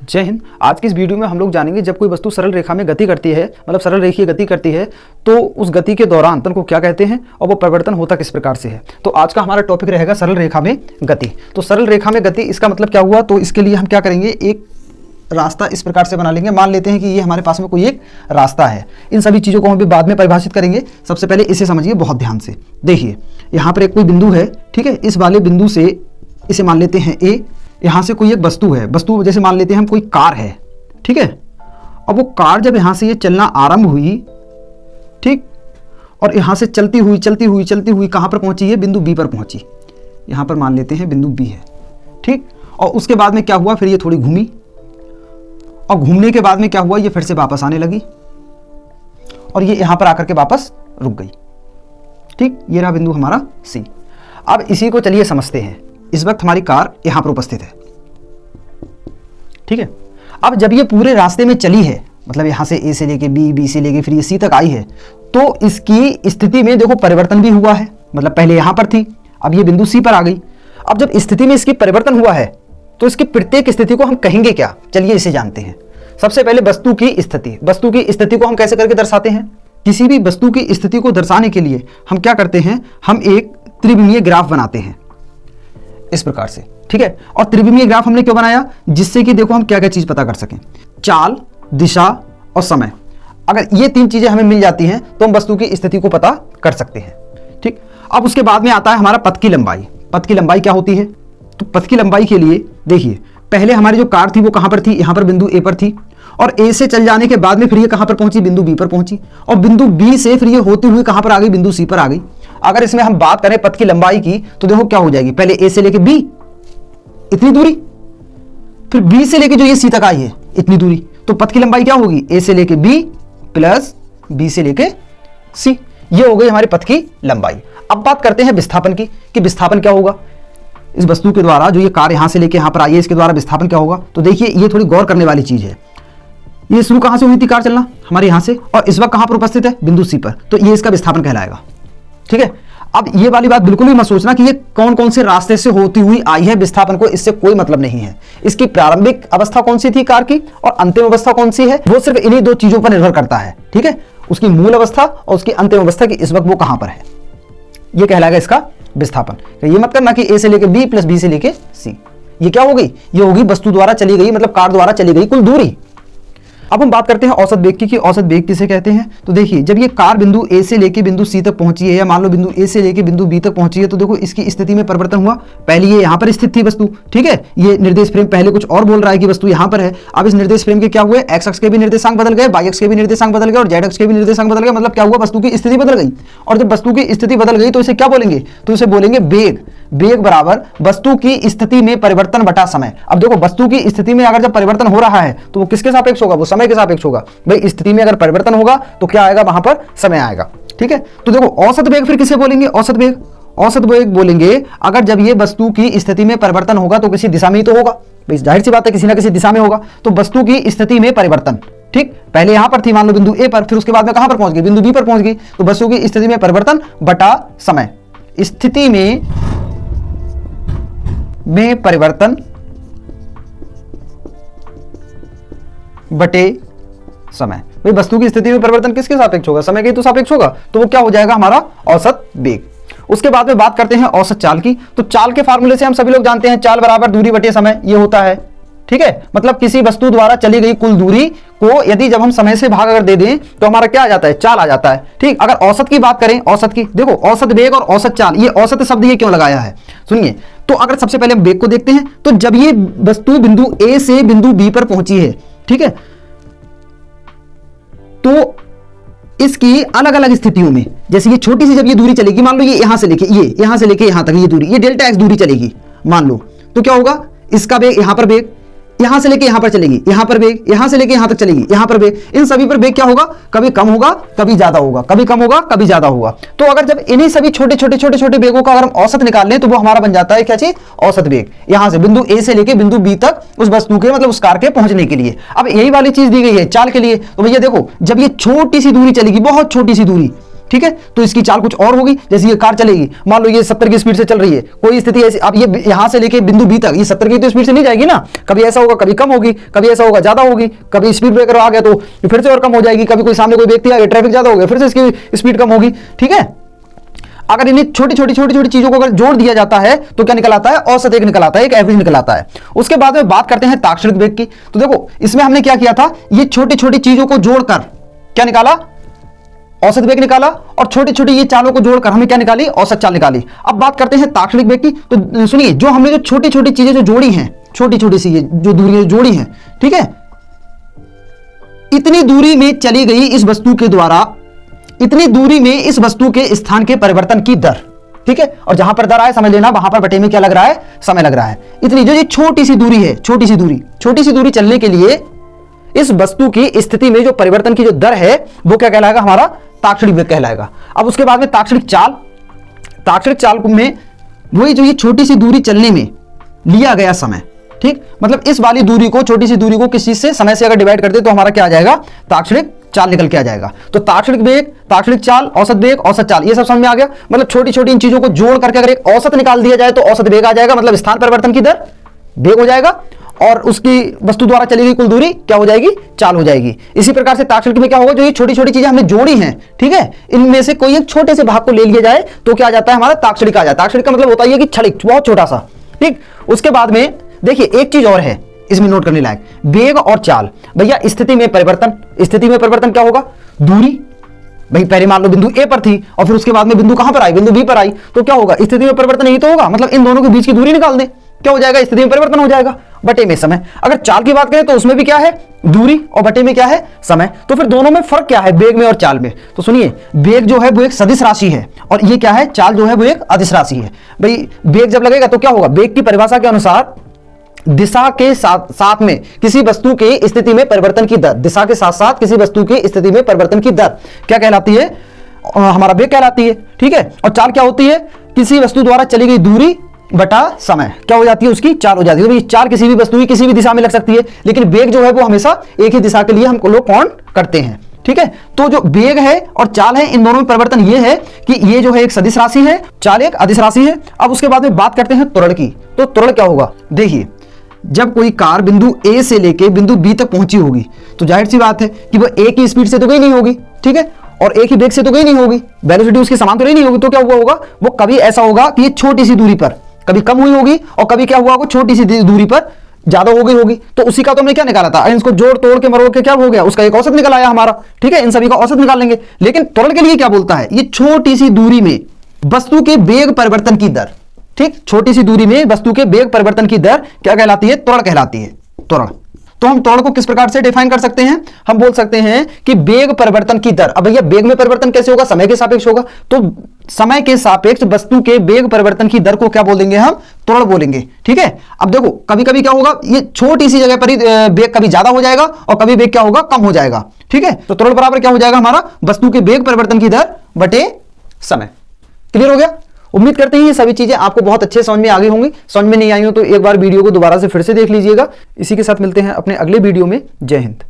जय हिंद। आज की इस वीडियो में हम लोग जानेंगे जब कोई वस्तु सरल रेखा में गति करती है, मतलब सरल रेखीय गति करती है, तो उस गति के दौरान तन को क्या कहते हैं और वो परिवर्तन होता किस प्रकार से है। तो आज का हमारा टॉपिक रहेगा सरल रेखा में गति। तो सरल रेखा में गति, इसका मतलब क्या हुआ, तो इसके लिए हम क्या करेंगे, एक रास्ता इस प्रकार से बना लेंगे। मान लेते हैं कि ये हमारे पास में कोई एक रास्ता है। इन सभी चीज़ों को हम भी बाद में परिभाषित करेंगे। सबसे पहले इसे समझिए बहुत ध्यान से। देखिए यहाँ पर एक कोई बिंदु है, ठीक है। इस वाले बिंदु से इसे मान लेते हैं ए। यहाँ से कोई एक वस्तु है, वस्तु जैसे मान लेते हैं हम कोई कार है, ठीक है। अब वो कार जब यहाँ से ये चलना आरंभ हुई, ठीक, और यहाँ से चलती हुई कहाँ पर पहुँची है, बिंदु बी पर पहुँची। यहाँ पर मान लेते हैं बिंदु बी है, ठीक। और उसके बाद में क्या हुआ, फिर ये थोड़ी घूमी, और घूमने के बाद में क्या हुआ, ये फिर से वापस आने लगी और ये यहाँ पर आकर के वापस रुक गई, ठीक। ये रहा बिंदु हमारा सी। अब इसी को चलिए समझते हैं। इस वक्त हमारी कार यहाँ पर उपस्थित है, ठीक है। अब जब ये पूरे रास्ते में चली है, मतलब यहाँ से ए से लेके बी, बी से लेके फिर ये सी तक आई है, तो इसकी स्थिति में देखो परिवर्तन भी हुआ है। मतलब पहले यहाँ पर थी, अब ये बिंदु सी पर आ गई। अब जब स्थिति में इसकी परिवर्तन हुआ है, तो इसकी प्रत्येक स्थिति को हम कहेंगे क्या, चलिए इसे जानते हैं। सबसे पहले वस्तु की स्थिति। वस्तु की स्थिति को हम कैसे करके दर्शाते हैं। किसी भी वस्तु की स्थिति को दर्शाने के लिए हम क्या करते हैं, हम एक त्रिविमीय ग्राफ बनाते हैं इस प्रकार से, ठीक है। और त्रिविमीय ग्राफ हमने क्यों बनाया, जिससे कि देखो हम क्या क्या चीज पता कर सकें। चाल, दिशा और समय, अगर ये तीन चीजें हमें मिल जाती हैं तो हम वस्तु की स्थिति को पता कर सकते हैं, ठीक। अब उसके बाद में आता है हमारा पथ की लंबाई। पथ की लंबाई क्या होती है, तो पथ की लंबाई के लिए देखिए, पहले हमारी जो कार थी वो कहां पर थी, यहां पर बिंदु ए पर थी, और ए से चल जाने के बाद में फिर ये कहां पर पहुंची, बिंदु बी पर पहुंची, और बिंदु बी से फिर ये होती हुई कहां पर आ गई, बिंदु सी पर आ गई। अगर इसमें हम बात करें पथ की लंबाई की, तो देखो क्या हो जाएगी, पहले ए से लेके बी इतनी दूरी, फिर बी से लेके जो ये सी तक आई है इतनी दूरी, तो पथ की लंबाई क्या होगी, ए से लेके बी प्लस बी से लेके सी। ये हो गई हमारी पथ की लंबाई। अब बात करते हैं विस्थापन की, कि विस्थापन क्या होगा इस वस्तु के द्वारा, जो ये कार यहां से लेके यहां पर आई है, इसके द्वारा विस्थापन क्या होगा। तो देखिए ये थोड़ी गौर करने वाली चीज है। ये शुरू कहां से हुई थी कार चलना, हमारे यहां से, और इस वक्त कहां पर उपस्थित है, बिंदु सी पर, तो ये इसका विस्थापन कहलाएगा, ठीक है। अब ये वाली बात बिल्कुल भी मत सोचना कि ये कौन कौन से रास्ते से होती हुई आई है, विस्थापन को इससे कोई मतलब नहीं है। इसकी प्रारंभिक अवस्था कौन सी थी कार की, और अंतिम अवस्था कौन सी है, वो सिर्फ इन्हीं दो चीजों पर निर्भर करता है, ठीक है। उसकी मूल अवस्था और उसकी अंतिम अवस्था की इस वक्त वो कहां पर है, ये कहलाएगा इसका विस्थापन। तो ये मत करना कि ए से लेके बी प्लस बी से लेके सी। ये क्या होगी, ये होगी वस्तु द्वारा चली गई, मतलब कार द्वारा चली गई कुल दूरी। अब हम बात करते हैं औसत वेग की, कि औसत वेग किसे कहते हैं। तो देखिए जब ये कार बिंदु ए से लेके बिंदु सी तक पहुंची है, या मान लो बिंदु ए से लेके बिंदु बी तक पहुंची है, तो देखो इसकी स्थिति में परिवर्तन हुआ। पहले ये यहां पर स्थित थी वस्तु, ठीक है। ये निर्देश फ्रेम पहले कुछ और बोल रहा है कि वस्तु यहां पर है। अब इस निर्देश फ्रेम के क्या हुए, एक्स अक्ष के भी निर्देशांक बदल गए, वाई अक्ष के भी निर्देशांक बदल गए, और जेड अक्ष के भी निर्देशांक बदल गए। मतलब क्या हुआ, वस्तु की स्थिति बदल गई। और जब वस्तु की स्थिति बदल गई तो इसे क्या बोलेंगे, तो इसे बोलेंगे वेग। वेग बराबर वस्तु की स्थिति में परिवर्तन बटा समय। अब देखो वस्तु की स्थिति में अगर जब परिवर्तन हो रहा है तो वो किसके सापेक्ष होगा, वो समय के सापेक्ष होगा। भाई स्थिति में अगर परिवर्तन होगा तो क्या आएगा, वहां पर समय आएगा, ठीक है। तो देखो औसत वेग फिर किसे बोलेंगे, औसत वेग। औसत वेग बोलेंगे अगर जब ये वस्तु की स्थिति में परिवर्तन होगा तो किसी दिशा में ही तो होगा, भाई जाहिर सी बात है किसी ना किसी दिशा में होगा। तो वस्तु की स्थिति में परिवर्तन, ठीक, पहले यहां पर थी मान लो बिंदु ए पर, फिर उसके बाद में कहां पर पहुंच गई, बिंदु बी पर पहुंच गई। तो वस्तु की स्थिति में परिवर्तन बटा समय। स्थिति में परिवर्तन बटे समय। भाई वस्तु की स्थिति में परिवर्तन किसके सापेक्ष होगा, समय के तो सापेक्ष होगा। तो वो क्या हो जाएगा, हमारा औसत वेग। उसके बाद में बात करते हैं औसत चाल की। तो चाल के फार्मूले से हम सभी लोग जानते हैं, चाल बराबर दूरी बटे समय, ये होता है, ठीक है। मतलब किसी वस्तु द्वारा चली गई कुल दूरी को यदि जब हम समय से भाग अगर दे दें तो हमारा क्या आ जाता है, चाल आ जाता है, ठीक। अगर औसत की बात करें, औसत की देखो, औसत वेग और औसत चाल, ये औसत शब्द ये क्यों लगाया है, सुनिए। तो अगर सबसे पहले हम वेग को देखते हैं, तो जब ये वस्तु बिंदु ए से बिंदु बी पर पहुंची है, ठीक है, तो इसकी अलग अलग स्थितियों में, जैसे ये छोटी सी जब ये दूरी चलेगी, मान लो ये यहां से लेके यहां से लेके यहां तक ये दूरी, ये डेल्टा एक्स दूरी चलेगी मान लो, तो क्या होगा, इसका वेग यहां पर वेग, यहां से लेके यहां पर चलेगी, यहां पर वेग, यहां से लेके यहां तक चलेगी, यहां पर वेग। इन सभी पर वेग क्या होगा, कभी कम होगा कभी ज्यादा होगा, कभी कम होगा कभी ज्यादा होगा। तो अगर जब इन्हीं सभी छोटे छोटे छोटे छोटे वेगों का अगर हम औसत निकाल लें तो वो हमारा बन जाता है क्या चीज, औसत वेग। यहां से बिंदु ए से लेके बिंदु बी तक उस वस्तु के, मतलब उस कार के पहुंचने के लिए। अब यही वाली चीज दी गई है चाल के लिए। तो भैया देखो जब ये छोटी सी दूरी चलेगी, बहुत छोटी सी दूरी, ठीक है, तो इसकी चाल कुछ और होगी। जैसे ये कार चलेगी, मान लो ये 70 की स्पीड से चल रही है, कोई स्थिति ऐसी, अब ये यहां से लेके बिंदु बी तक ये 70 की तो स्पीड से नहीं जाएगी ना, कभी ऐसा होगा कभी कम होगी, कभी ऐसा होगा ज्यादा होगी, कभी स्पीड ब्रेकर आ गया तो फिर से और कम हो जाएगी, कभी कोई सामने कोई व्यक्ति आ गया ट्रैफिक ज्यादा हो गया फिर से इसकी स्पीड कम होगी। ठीक है, अगर इन्हें छोटी छोटी चीजों को अगर जोड़ दिया जाता है तो क्या निकल आता है, औसत एक निकल आता है, एक एवरेज निकल आता है। उसके बाद में बात करते हैं ताक्षणिक वेग की। तो देखो इसमें हमने क्या किया था, ये छोटी छोटी चीजों को जोड़कर क्या निकाला, औसत वेग निकाला, और छोटी छोटी ये चालों को जोड़कर हमने क्या निकाली, औसत चाल निकाली। अब बात करते हैं ताक्षणिक वेग की। तो सुनिए, जो हमने जो छोटी छोटी चीजें जो जोड़ी हैं, छोटी छोटी सी जो दूरियां जोड़ी हैं, ठीक है, इतनी दूरी में चली गई इस वस्तु के द्वारा, इतनी दूरी में इस वस्तु के स्थान के परिवर्तन की दर, ठीक है, और जहां पर दर आए समझ लेना वहां पर बटे में क्या लग रहा है, समय लग रहा है। इतनी जो ये छोटी सी दूरी है, छोटी सी दूरी चलने के लिए इस वस्तु की स्थिति में जो परिवर्तन की जो दर है वो क्या कहलाएगा, हमारा ताक्षणिक वेग कहलाएगा। अब उसके बाद में ताक्षणिक चाल में वही जो ये छोटी सी दूरी चलने में लिया गया समय, ठीक, मतलब इस वाली दूरी को, छोटी सी दूरी को किस चीज से, समय से अगर डिवाइड करते तो हमारा क्या आ जाएगा, ताक्षणिक चाल निकल के आ जाएगा। तो ताक्षणिक वेग, ताक्षणिक चाल, औसत वेग, औसत चाल, ये सब समझ में आ गया। मतलब छोटी छोटी इन चीजों को जोड़ करके अगर एक औसत निकाल दिया जाए तो औसत वेग आ जाएगा, मतलब स्थान परिवर्तन की दर वेग हो जाएगा, और उसकी वस्तु द्वारा चली गई कुल दूरी क्या हो जाएगी, चाल हो जाएगी। इसी प्रकार से ताक्षणिक में क्या होगा, जो ये छोटी छोटी चीजें हमने जोड़ी हैं, ठीक है, इनमें से कोई एक छोटे से भाग को ले लिया जाए तो क्या आ जाता है, हमारा ताक्षणिक आ जाता है। ताक्षणिक का मतलब होता है कि क्षणिक, बहुत छोटा सा, ठीक। उसके बाद में देखिए एक चीज और है इसमें नोट करने लायक, वेग और चाल। भैया स्थिति में परिवर्तन क्या होगा, दूरी, भाई पहले मान लो बिंदु ए पर थी और फिर उसके बाद में बिंदु कहां पर आई, बिंदु बी पर आई, तो क्या होगा, स्थिति में परिवर्तन यही तो होगा, मतलब इन दोनों के बीच की दूरी निकाल दें, क्या हो जाएगा, स्थिति में परिवर्तन हो जाएगा, बटे में समय। अगर चाल की बात करें तो उसमें भी क्या है, दूरी, और बटे में क्या है, समय। तो फिर दोनों में फर्क क्या है, वेग में और चाल में। तो सुनिए, वेग जो है वो एक सदिश राशि है और ये क्या है, चाल जो है वो एक अदिश राशि है। भाई वेग जब लगेगा तो क्या होगा, वेग की परिभाषा के अनुसार दिशा के साथ में किसी वस्तु के स्थिति में परिवर्तन की दर, दिशा के साथ साथ किसी वस्तु की स्थिति में परिवर्तन की दर क्या कहलाती है, हमारा वेग कहलाती है, ठीक है। और चाल क्या होती है, किसी वस्तु द्वारा चली गई दूरी बटा समय क्या हो जाती है, उसकी चाल हो जाती है। तो चाल किसी भी वस्तु की किसी भी दिशा में लग सकती है, लेकिन वेग जो है वो हमेशा एक ही दिशा के लिए हम लोग कौन करते हैं, ठीक है। तो जो वेग है और चाल है, इन दोनों में परिवर्तन ये है कि ये जो है एक सदिश राशि है, चाल एक अदिश राशि है। अब उसके बाद में बात करते हैं त्वरण की। तो त्वरण क्या होगा, देखिए जब कोई कार बिंदु ए से लेके बिंदु बी तक पहुंची होगी तो जाहिर सी बात है कि वो एक ही स्पीड से तो गई नहीं होगी, ठीक है, और एक ही वेग से तो गई नहीं होगी, वेलोसिटी उसकी समान तो नहीं होगी। तो क्या हुआ होगा, वो कभी ऐसा होगा कि ये छोटी सी दूरी पर कभी कम हुई होगी और कभी क्या हुआ होगा, छोटी सी दूरी पर ज्यादा हो गई होगी। तो उसी का तो हमने क्या निकाला था, इसको जोड़ तोड़ के मरोड़ के क्या हो गया, उसका एक औसत निकल आया हमारा, ठीक है। इन सभी का औसत निकाल लेंगे। लेकिन त्वरण के लिए क्या बोलता है, ये छोटी सी दूरी में वस्तु के वेग परिवर्तन की दर, ठीक, छोटी सी दूरी में वस्तु के वेग परिवर्तन की दर क्या कहलाती है, त्वरण कहलाती है, त्वरण। तो हम त्वरण को किस प्रकार से डिफाइन कर सकते हैं, हम बोल सकते हैं कि वेग परिवर्तन की दर। अब भैया वेग में परिवर्तन कैसे होगा, समय के सापेक्ष होगा, तो समय के सापेक्ष वस्तु के वेग परिवर्तन की दर को क्या बोलेंगे, हम त्वरण बोलेंगे, ठीक है। अब देखो कभी कभी क्या होगा, ये छोटी सी जगह पर ही वेग कभी ज्यादा हो जाएगा और कभी वेग क्या होगा, कम हो जाएगा, ठीक है। तो त्वरण बराबर क्या हो जाएगा, हमारा वस्तु के वेग परिवर्तन की दर बटे समय। क्लियर हो गया। उम्मीद करते हैं ये सभी चीजें आपको बहुत अच्छे समझ में आ गई होंगी। समझ में नहीं आई हो तो एक बार वीडियो को दोबारा से फिर से देख लीजिएगा। इसी के साथ मिलते हैं अपने अगले वीडियो में। जय हिंद।